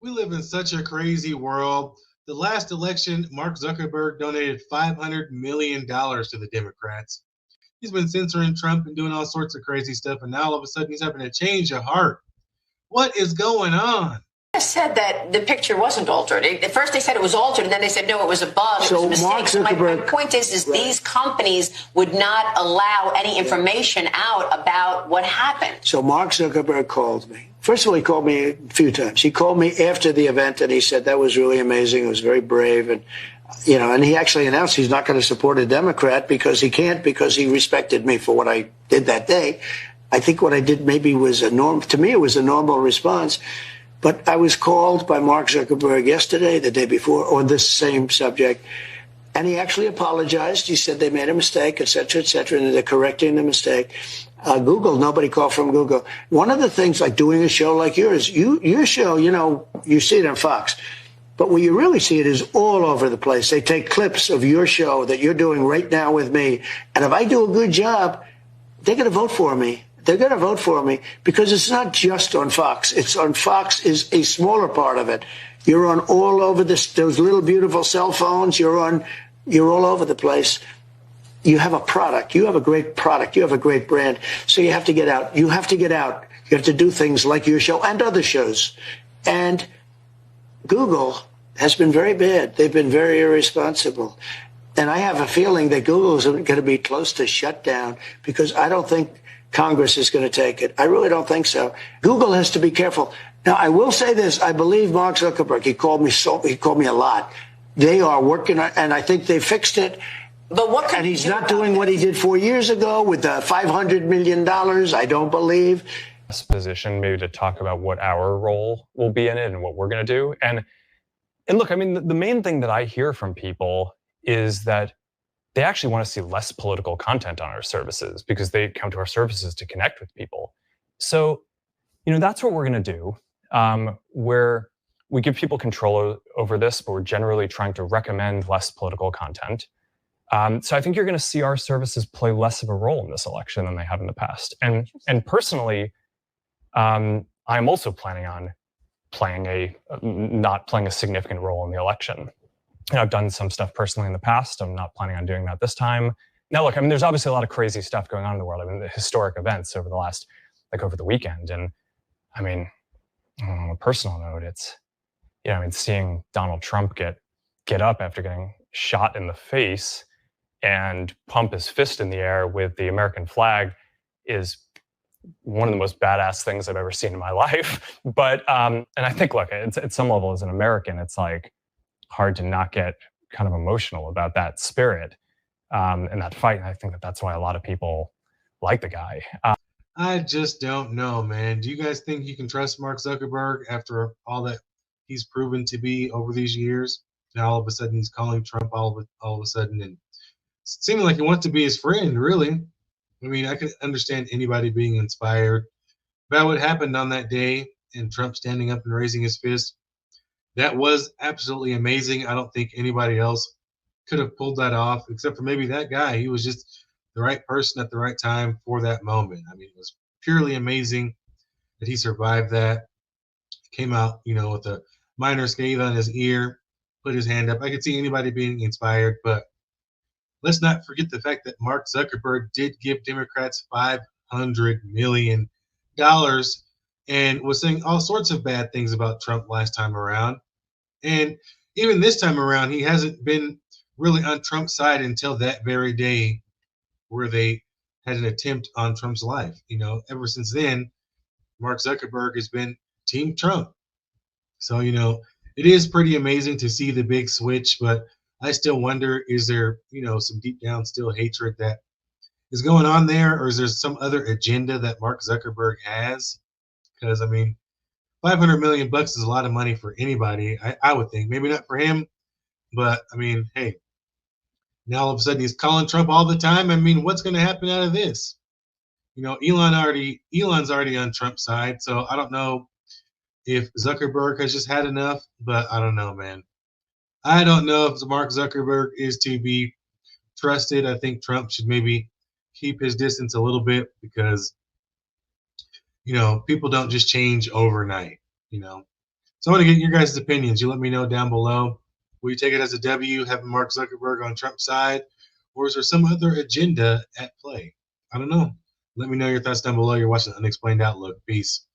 We live in such a crazy world. The last election, Mark Zuckerberg donated $500 million to the Democrats. He's been censoring Trump and doing all sorts of crazy stuff, and now all of a sudden he's having a change of heart. What is going on? Said that the picture wasn't altered. At first they said it was altered, and then they said no, it was a bug. So it was a Mark mistake. Zuckerberg, my point is these companies would not allow any information out about what happened. So Mark Zuckerberg called me. First of all, he called me a few times. He called me after the event, and he said that was really amazing. It was very brave, and and he actually announced he's not going to support a Democrat because he can't, because he respected me for what I did that day. I think what I did maybe was to me, it was a normal response. But I was called by Mark Zuckerberg yesterday, the day before, on this same subject, and he actually apologized. He said they made a mistake, et cetera, and they're correcting the mistake. Google, nobody called from Google. One of the things, like doing a show like yours, your show, you see it on Fox, but where you really see it is all over the place. They take clips of your show that you're doing right now with me, and if I do a good job, they're going to vote for me. They're going to vote for me because it's not just on Fox. It's on Fox is a smaller part of it. You're on all over those little beautiful cell phones. You're all over the place. You have a product. You have a great product. You have a great brand. So you have to get out. You have to get out. You have to do things like your show and other shows. And Google has been very bad. They've been very irresponsible. And I have a feeling that Google is going to be close to shutdown because I don't think Congress is going to take it. I really don't think so. Google has to be careful. Now, I will say this. I believe Mark Zuckerberg. He called me a lot. They are working on, and I think they fixed it. But and he's not doing what he did 4 years ago with the $500 million, I don't believe. This position, maybe to talk about what our role will be in it and what we're going to do. And look, I mean, the main thing that I hear from people is that they actually want to see less political content on our services because they come to our services to connect with people. So, that's what we're going to do, where we give people control over this, but we're generally trying to recommend less political content. So I think you're going to see our services play less of a role in this election than they have in the past. And personally, I'm also planning on not playing a significant role in the election. And I've done some stuff personally in the past. I'm not planning on doing that this time. Now, look, I mean, there's obviously a lot of crazy stuff going on in the world. I mean, the historic events over over the weekend. And I mean, on a personal note, it's, seeing Donald Trump get up after getting shot in the face and pump his fist in the air with the American flag is one of the most badass things I've ever seen in my life. But, and I think, look, at some level as an American, it's like, hard to not get kind of emotional about that spirit and that fight. And I think that's why a lot of people like the guy. I just don't know, man. Do you guys think you can trust Mark Zuckerberg after all that he's proven to be over these years? Now all of a sudden he's calling Trump all of a sudden and seeming like he wants to be his friend, really. I mean, I could understand anybody being inspired about what happened on that day and Trump standing up and raising his fist. That was absolutely amazing. I don't think anybody else could have pulled that off except for maybe that guy. He was just the right person at the right time for that moment. I mean, it was purely amazing that he survived that. Came out, with a minor scathe on his ear, put his hand up. I could see anybody being inspired, but let's not forget the fact that Mark Zuckerberg did give Democrats $500 million and was saying all sorts of bad things about Trump last time around. And even this time around, he hasn't been really on Trump's side until that very day where they had an attempt on Trump's life. Ever since then, Mark Zuckerberg has been Team Trump. So, it is pretty amazing to see the big switch, but I still wonder, is there, some deep down still hatred that is going on there, or is there some other agenda that Mark Zuckerberg has? Because, I mean, $500 million is a lot of money for anybody, I would think. Maybe not for him, but I mean, hey, now all of a sudden he's calling Trump all the time. I mean, what's going to happen out of this? Elon's already on Trump's side, so I don't know if Zuckerberg has just had enough, but I don't know, man. I don't know if Mark Zuckerberg is to be trusted. I think Trump should maybe keep his distance a little bit because people don't just change overnight, So I want to get your guys' opinions. You let me know down below. Will you take it as a W, having Mark Zuckerberg on Trump's side, or is there some other agenda at play? I don't know. Let me know your thoughts down below. You're watching Unexplained Outlook. Peace.